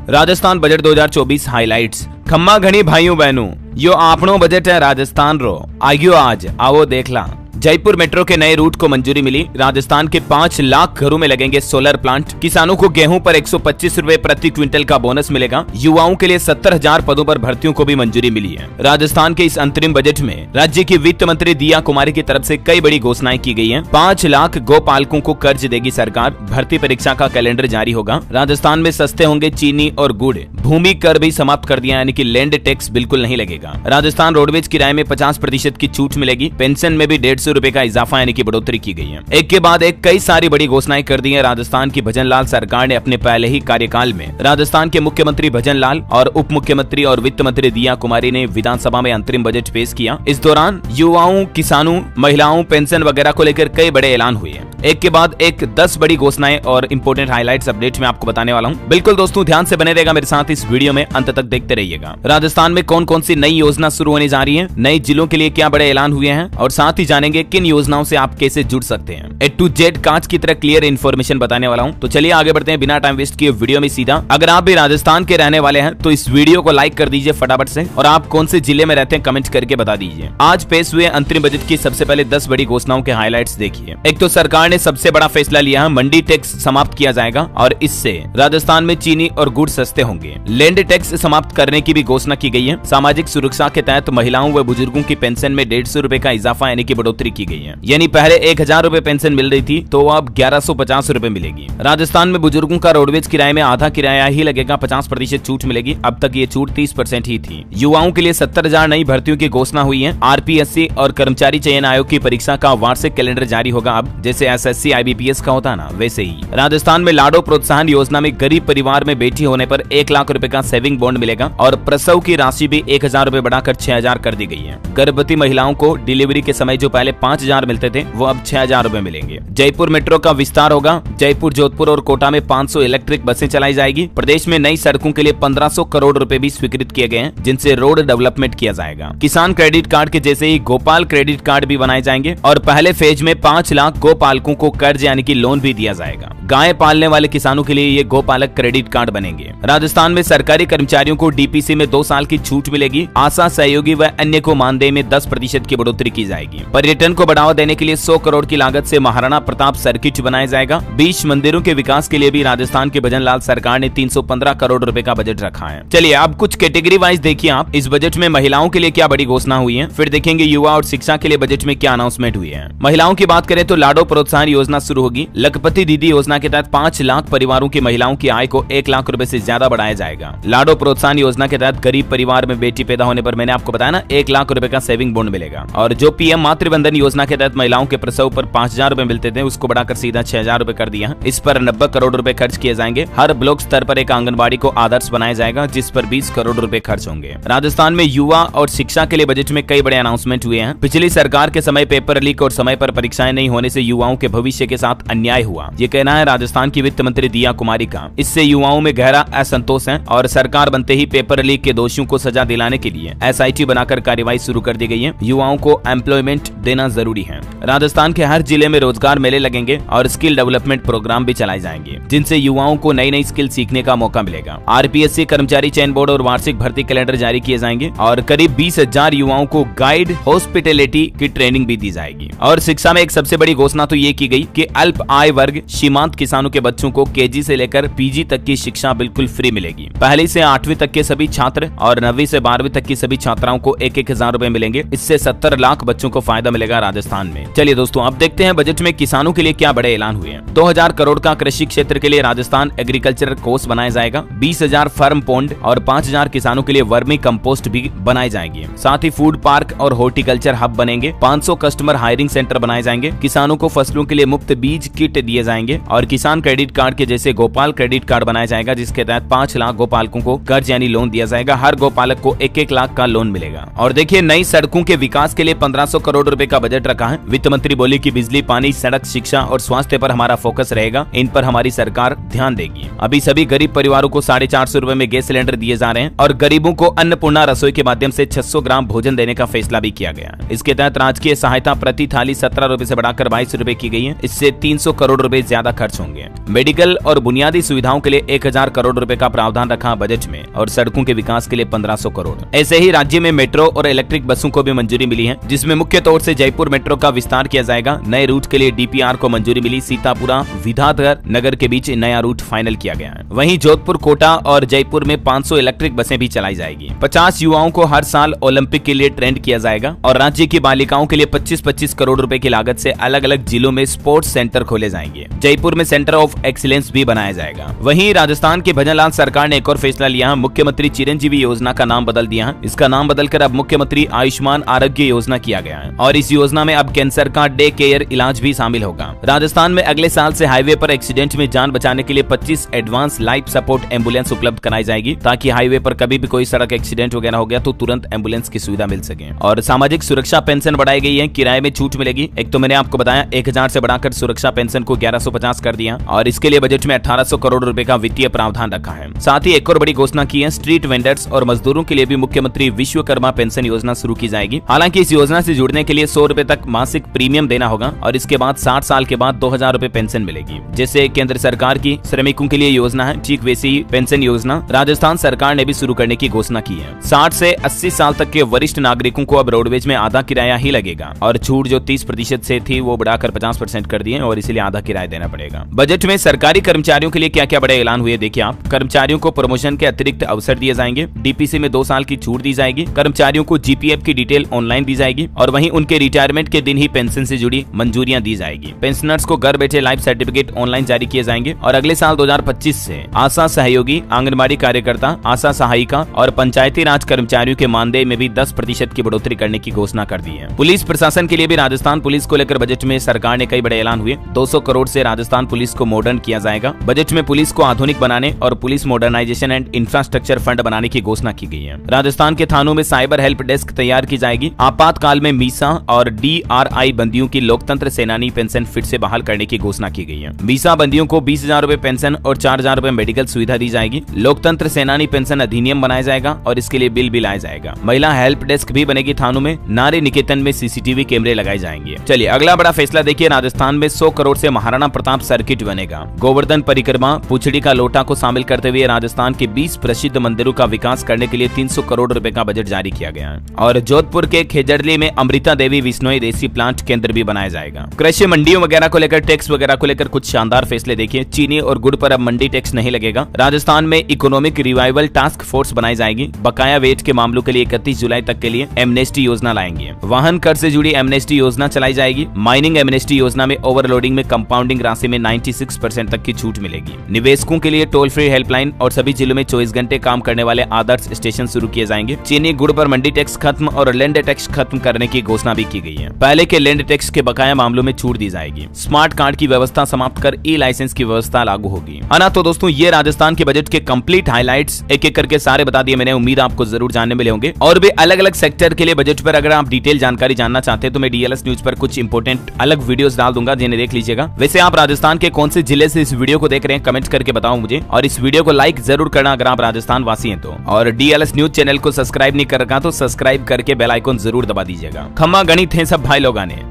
Rajasthan budget 2024 highlights. खम्मा घणी भाइयों बहनों, यो आपनो बजट है राजस्थान रो। आइयो आज आओ देखला। जयपुर मेट्रो के नए रूट को मंजूरी मिली। राजस्थान के 5 लाख घरों में लगेंगे सोलर प्लांट। किसानों को गेहूं पर 125 रुपए प्रति क्विंटल का बोनस मिलेगा। युवाओं के लिए 70,000 पदों पर भर्तियों को भी मंजूरी मिली है। राजस्थान के इस अंतरिम बजट में राज्य की वित्त मंत्री दिया कुमारी की तरफ से कई बड़ी घोषणाएं की गई हैं। 5 लाख गौपालकों को कर्ज देगी सरकार। भर्ती परीक्षा का कैलेंडर जारी होगा। राजस्थान में सस्ते होंगे चीनी और गुड़। भूमि कर भी समाप्त कर दिया, यानी कि लैंड टैक्स बिल्कुल नहीं लगेगा। राजस्थान रोडवेज किराए में 50% की छूट मिलेगी। पेंशन में भी 150 रुपए का इजाफा यानी कि बढ़ोतरी की गई है। एक के बाद एक कई सारी बड़ी घोषणाएं कर दी है राजस्थान की भजनलाल सरकार ने अपने पहले ही कार्यकाल में। राजस्थान के मुख्यमंत्री भजनलाल और उप मुख्यमंत्री और वित्त मंत्री दिया कुमारी ने विधानसभा में अंतरिम बजट पेश किया। इस दौरान युवाओं, किसानों, महिलाओं, पेंशन वगैरह को लेकर कई बड़े ऐलान हुए हैं। एक के बाद एक 10 बड़ी घोषणाएं और इंपोर्टेंट हाइलाइट्स अपडेट में आपको बताने वाला हूं। बिल्कुल दोस्तों ध्यान से बने रहेगा मेरे साथ इस वीडियो में, अंत तक देखते रहिएगा। राजस्थान में कौन कौन सी नई योजना शुरू होने जा रही है, नए जिलों के लिए क्या बड़े ऐलान हुए हैं और साथ ही जानेंगे किन योजनाओं से आप कैसे जुड़ सकते हैं। ए टू जेड कांच की तरह क्लियर इन्फॉर्मेशन बताने वाला हूं। तो चलिए आगे बढ़ते हैं बिना टाइम वेस्ट किए वीडियो में सीधा। अगर आप भी राजस्थान के रहने वाले हैं तो इस वीडियो को लाइक कर दीजिए फटाफट से, और आप कौन से जिले में रहते हैं कमेंट करके बता दीजिए। आज पेश हुए अंतरिम बजट की सबसे पहले 10 बड़ी घोषणाओं के हाइलाइट्स देखिए। एक तो सरकार ने सबसे बड़ा फैसला लिया है, मंडी टैक्स समाप्त किया जाएगा और इससे राजस्थान में चीनी और गुड़ सस्ते होंगे। लैंड टैक्स समाप्त करने की भी घोषणा की गई है। सामाजिक सुरक्षा के तहत महिलाओं व बुजुर्गों की पेंशन में 150 रुपए का इजाफा यानी कि बढ़ोतरी की गई है। यानी पहले 1000 रुपए पेंशन मिल रही थी तो अब 1150 रुपए मिलेगी। राजस्थान में बुजुर्गों का रोडवेज किराए में आधा किराया ही लगेगा, 50% छूट मिलेगी। अब तक ये छूट 30% ही थी। युवाओं के लिए 70,000 नई भर्तियों की घोषणा हुई है। आरपीएससी और कर्मचारी चयन आयोग की परीक्षा का वार्षिक कैलेंडर जारी होगा। अब जैसे एसएससी आईबीपीएस का होता है ना, वैसे ही राजस्थान में लाडो प्रोत्साहन योजना में गरीब परिवार में बेटी होने पर 1 लाख रुपए का सेविंग बॉन्ड मिलेगा और प्रसव की राशि भी 1000 रुपए बढ़ाकर 6000 कर दी गई है। गर्भवती महिलाओं को डिलीवरी के समय जो पहले 5000 मिलते थे वो अब 6000 रुपए मिलेंगे। जयपुर मेट्रो का विस्तार होगा। जयपुर, जोधपुर और कोटा में 500 इलेक्ट्रिक बसें चलाई जाएगी। प्रदेश में नई सड़कों के लिए 1500 करोड़ रुपए भी स्वीकृत किए गए हैं, जिनसे रोड डेवलपमेंट किया जाएगा। किसान क्रेडिट कार्ड के जैसे ही गोपाल क्रेडिट कार्ड भी बनाए जाएंगे और पहले फेज में 5 लाख गोपालकों को कर्ज यानी कि लोन भी दिया जाएगा। गाय पालने वाले किसानों के लिए ये गोपालक क्रेडिट कार्ड बनेंगे। राजस्थान में सरकारी कर्मचारियों को डीपीसी में 2 साल की छूट मिलेगी। आशा सहयोगी व अन्य को मानदेय में 10% की बढ़ोतरी की जाएगी। पर्यटन को बढ़ावा देने के लिए 100 करोड़ की लागत से महाराणा प्रताप सर्किट बनाया जाएगा। 20 मंदिरों के विकास के लिए भी राजस्थान के भजनलाल सरकार ने 315 करोड़ रुपए का बजट रखा है। चलिए अब कुछ कैटेगरी वाइज देखिए आप इस बजट में महिलाओं के लिए क्या बड़ी घोषणा हुई है, फिर देखेंगे युवा और शिक्षा के लिए बजट में क्या अनाउंसमेंट हुई है। महिलाओं की बात करें तो लाडो प्रोत्साहन योजना शुरू होगी। लखपति दीदी योजना के तहत 5 लाख परिवारों की महिलाओं की आय को 1 लाख रुपए से ज्यादा बढ़ाया जाएगा। लाडो प्रोत्साहन योजना के तहत गरीब परिवार में बेटी पैदा होने पर मैंने आपको बताया ना 1 लाख रुपए का सेविंग बॉन्ड मिलेगा। और जो पीएम मातृवंदन योजना के तहत महिलाओं के प्रसव पर 5000 रुपए मिलते थे उसको बढ़ाकर सीधा 6000 रुपए कर दिया। इस पर 90 करोड़ रुपए खर्च किए जाएंगे। हर ब्लॉक स्तर पर एक आंगनबाड़ी को आदर्श बनाया जाएगा, जिस पर 20 करोड़ रुपए खर्च होंगे। राजस्थान में युवा और शिक्षा के लिए बजट में कई बड़े अनाउंसमेंट हुए हैं। पिछली सरकार के समय पेपर लीक और समय पर परीक्षाएं नहीं होने से युवाओं के भविष्य के साथ अन्याय हुआ, ये कहना है राजस्थान की वित्त मंत्री दिया कुमारी का। इससे युवाओं में गहरा असंतोष है और सरकार बनते ही पेपर लीक के दोषियों को सजा दिलाने के लिए एसआईटी बनाकर कार्रवाई शुरू कर दी गई है। युवाओं को एम्प्लॉयमेंट देना जरूरी है। राजस्थान के हर जिले में रोजगार मेले लगेंगे और स्किल डेवलपमेंट प्रोग्राम भी चलाए जाएंगे, जिनसे युवाओं को नई नई स्किल सीखने का मौका मिलेगा। आरपीएससी, कर्मचारी चयन बोर्ड और वार्षिक भर्ती कैलेंडर जारी किए जाएंगे और करीब 20,000 युवाओं को गाइड हॉस्पिटैलिटी की ट्रेनिंग भी दी जाएगी। और शिक्षा में एक सबसे बड़ी घोषणा तो ये की गई कि अल्प आय वर्ग सीमांत किसानों के बच्चों को केजी से लेकर पीजी तक की शिक्षा बिल्कुल फ्री मिलेगी। पहली से 8वीं तक के सभी छात्र और 9वीं से 12वीं तक की सभी छात्राओं को 1,000 रुपए मिलेंगे। इससे 70 लाख बच्चों को फायदा मिलेगा राजस्थान में। चलिए दोस्तों अब देखते हैं बजट में किसानों के लिए क्या बड़े ऐलान हुए हैं। 2000 करोड़ का कृषि क्षेत्र के लिए राजस्थान एग्रीकल्चर कोष बनाया जाएगा। 20,000 फार्म पॉन्ड और 5,000 किसानों के लिए वर्मी कंपोस्ट भी बनाई जाएगी। साथ ही फूड पार्क और हॉर्टिकल्चर हब बनेंगे। 500 कस्टमर हायरिंग सेंटर बनाए जाएंगे। किसानों को फसलों के लिए मुफ्त बीज किट दिए जाएंगे और किसान क्रेडिट कार्ड के जैसे गोपाल क्रेडिट कार्ड बनाया जाएगा, जिसके तहत 5 लाख गोपालकों को कर्ज यानी लोन दिया जाएगा। हर गोपालक को 1-1 लाख का लोन मिलेगा। और देखिए नई सड़कों के विकास के लिए 1500 करोड़ रुपए का बजट रखा है। वित्त मंत्री बोली कि बिजली, पानी, सड़क, शिक्षा और स्वास्थ्य पर हमारा फोकस रहेगा। इन पर हमारी सरकार ध्यान देगी। अभी सभी गरीब परिवारों को 450 रुपए में गैस सिलेंडर दिए जा रहे हैं और गरीबों को अन्नपूर्णा रसोई के माध्यम से 600 ग्राम भोजन देने का फैसला भी किया गया। इसके तहत राजकीय सहायता प्रति थाली 17 रुपए से बढ़ाकर 22 रुपए की गई है। इससे 300 करोड़ रुपए ज्यादा खर्च होंगे। मेडिकल और बुनियादी सुविधाओं के लिए 1000 करोड़ रुपए का प्रावधान रखा बजट में और सड़कों के विकास के लिए 1500 करोड़। ऐसे ही राज्य में मेट्रो और इलेक्ट्रिक बसों को भी मंजूरी मिली है, जिसमें मुख्य तौर से जयपुर मेट्रो का विस्तार किया जाएगा। नए रूट के लिए डीपीआर को मंजूरी मिली। सीतापुरा विधाननगर नगर के बीच नया रूट फाइनल किया गया है। वहीं जोधपुर, कोटा और जयपुर में 500 इलेक्ट्रिक बसें भी चलाई जाएगी। 50 युवाओं को हर साल ओलंपिक के लिए ट्रेंड किया जाएगा और राज्य की बालिकाओं के लिए 25-25 करोड़ रुपए की लागत से अलग अलग जिलों में स्पोर्ट्स सेंटर खोले जाएंगे। जयपुर में सेंटर ऑफ एक्सीलेंस भी बनाया जाएगा। वहीं राजस्थान के भजनलाल सरकार ने एक और फैसला लिया है। मुख्यमंत्री चिरंजीवी योजना का नाम बदल दिया है। इसका नाम बदलकर अब मुख्यमंत्री आयुष्मान आरोग्य योजना किया गया है और इस योजना में अब कैंसर का डे केयर इलाज भी शामिल होगा। राजस्थान में अगले साल से हाईवे पर एक्सीडेंट में जान बचाने के लिए 25 एडवांस लाइफ सपोर्ट एम्बुलेंस उपलब्ध कराई जाएगी, ताकि हाईवे पर कभी भी कोई सड़क एक्सीडेंट वगैरह हो गया तो तुरंत एम्बुलेंस की सुविधा मिल सके। और सामाजिक सुरक्षा पेंशन बढ़ाई गई है। किराए में छूट मिलेगी। एक तो मैंने आपको बताया 1000 से बढ़ाकर सुरक्षा पेंशन को 1150 कर दिया और इसके लिए बजट में 1800 करोड़ रुपए का वित्तीय प्रावधान रखा है। साथ ही एक और बड़ी घोषणा की है। स्ट्रीट वेंडर्स और मजदूरों के लिए भी मुख्यमंत्री विश्वकर्मा पेंशन योजना शुरू की जाएगी। हालांकि इस योजना से जुड़ने के लिए 100 रुपए तक मासिक प्रीमियम देना होगा और इसके बाद 60 साल के बाद 2000 रुपए पेंशन मिलेगी। जैसे केंद्र सरकार की श्रमिकों के लिए योजना है, ठीक वैसी ही पेंशन योजना राजस्थान सरकार ने भी शुरू करने की घोषणा की है। 60 से 80 साल तक के वरिष्ठ नागरिकों को अब रोडवेज में आधा किराया ही लगेगा और छूट जो 30% से थी वो बढ़ाकर 50% कर दिए और इसलिए आधा किराया देना पड़ेगा। बजट में सरकारी कर्मचारियों के लिए क्या क्या बड़े ऐलान हुए देखिए आप। कर्मचारियों को प्रमोशन के अतिरिक्त अवसर दिए जाएंगे। डीपीसी में 2 साल की छूट दी जाएगी। कर्मचारियों को जीपीएफ की डिटेल ऑनलाइन दी जाएगी और वहीं उनके रिटायरमेंट के दिन ही पेंशन से जुड़ी मंजूरियां दी जाएगी। पेंशनर्स को घर बैठे लाइफ सर्टिफिकेट ऑनलाइन जारी किए जाएंगे और अगले साल 2025 से आशा सहयोगी, आंगनबाड़ी कार्यकर्ता, आशा सहायिका और पंचायती राज कर्मचारियों के मानदेय में भी 10% की बढ़ोतरी करने की घोषणा कर दी है। पुलिस प्रशासन के लिए भी राजस्थान पुलिस को लेकर बजट में सरकार ने कई बड़े ऐलान हुए। 200 करोड़ से राजस्थान पुलिस को मॉडर्न किया जाएगा। बजट में पुलिस को आधुनिक बनाने और police modernisation and infrastructure fund बनाने की घोषणा की गई है। राजस्थान के थानों में साइबर हेल्प डेस्क तैयार की जाएगी। आपातकाल में मीसा और DRI बंदियों की लोकतंत्र सेनानी पेंशन फिर से बहाल करने की घोषणा की गई है। मीसा बंदियों को 20,000 रुपए पेंशन और 4,000 रुपए मेडिकल सुविधा दी जाएगी। लोकतंत्र सेनानी पेंशन अधिनियम बनाया जाएगा और इसके लिए बिल भी लाया जाएगा। महिला हेल्प डेस्क भी बनेगी थानों में। नारी निकेतन में CCTV कैमरे लगाए जाएंगे। चलिए अगला बड़ा फैसला देखिए। राजस्थान में 100 करोड़ से महाराणा प्रताप सर्किट बनेगा। गोवर्धन परिक्रमा, पुछड़ी का लोटा को शामिल करते हुए राजस्थान के 20 प्रसिद्ध मंदिरों का विकास करने के लिए 300 करोड़ रुपए का बजट जारी किया गया है। और जोधपुर के खेजड़ली में अमृता देवी विश्नोई देसी प्लांट केंद्र भी बनाया जाएगा। कृषि मंडियों वगैरह को लेकर, टैक्स वगैरह को लेकर कुछ शानदार फैसले देखिए। चीनी और गुड़ पर अब मंडी टैक्स नहीं लगेगा। राजस्थान में इकोनॉमिक रिवाइवल टास्क फोर्स बनाई जाएगी। बकाया वेट के मामलों के लिए 31 जुलाई तक के लिए एमनेस्टी योजना लाएंगे। वाहन कर से जुड़ी एमनेस्टी योजना चलाई जाएगी। माइनिंग एमनेस्टी योजना में ओवरलोडिंग में कंपाउंडिंग राशि में 96% तक की छूट मिलेगी। निवेशकों के लिए टोल फ्री हेल्पलाइन और सभी जिलों में 24 घंटे काम करने वाले आदर्श स्टेशन शुरू किए जाएंगे। चीनी गुड़ पर मंडी टैक्स खत्म और लैंड टैक्स खत्म करने की घोषणा भी की गई है। पहले के लैंड टैक्स के बकाया मामलों में छूट दी जाएगी। स्मार्ट कार्ड की व्यवस्था समाप्त कर ई-लाइसेंस की व्यवस्था लागू होगी। है ना। तो दोस्तों ये राजस्थान के बजट के कंप्लीट हाइलाइट्स एक एक करके सारे बता दिए मैंने। उम्मीद आपको जरूर जानने मिले होंगे। और भी अलग अलग सेक्टर के लिए बजट पर अगर आप डिटेल जानकारी जानना चाहते हैं तो मैं DLS न्यूज पर कुछ इंपोर्टेंट अलग वीडियोस डाल दूंगा, जिन्हें देख लीजिएगा। वैसे आप राजस्थान के कौन से जिले से इस वीडियो को देख रहे हैं कमेंट करके बताओ मुझे, और इस वीडियो को लाइक जरूर करना अगर आप राजस्थान वासी हैं तो। और DLS न्यूज चैनल को सब्सक्राइब नहीं कर रखा तो सब्सक्राइब करके बेल आइकन जरूर दबा दीजिएगा। खम्मा गणित है सब भाई लोग आने।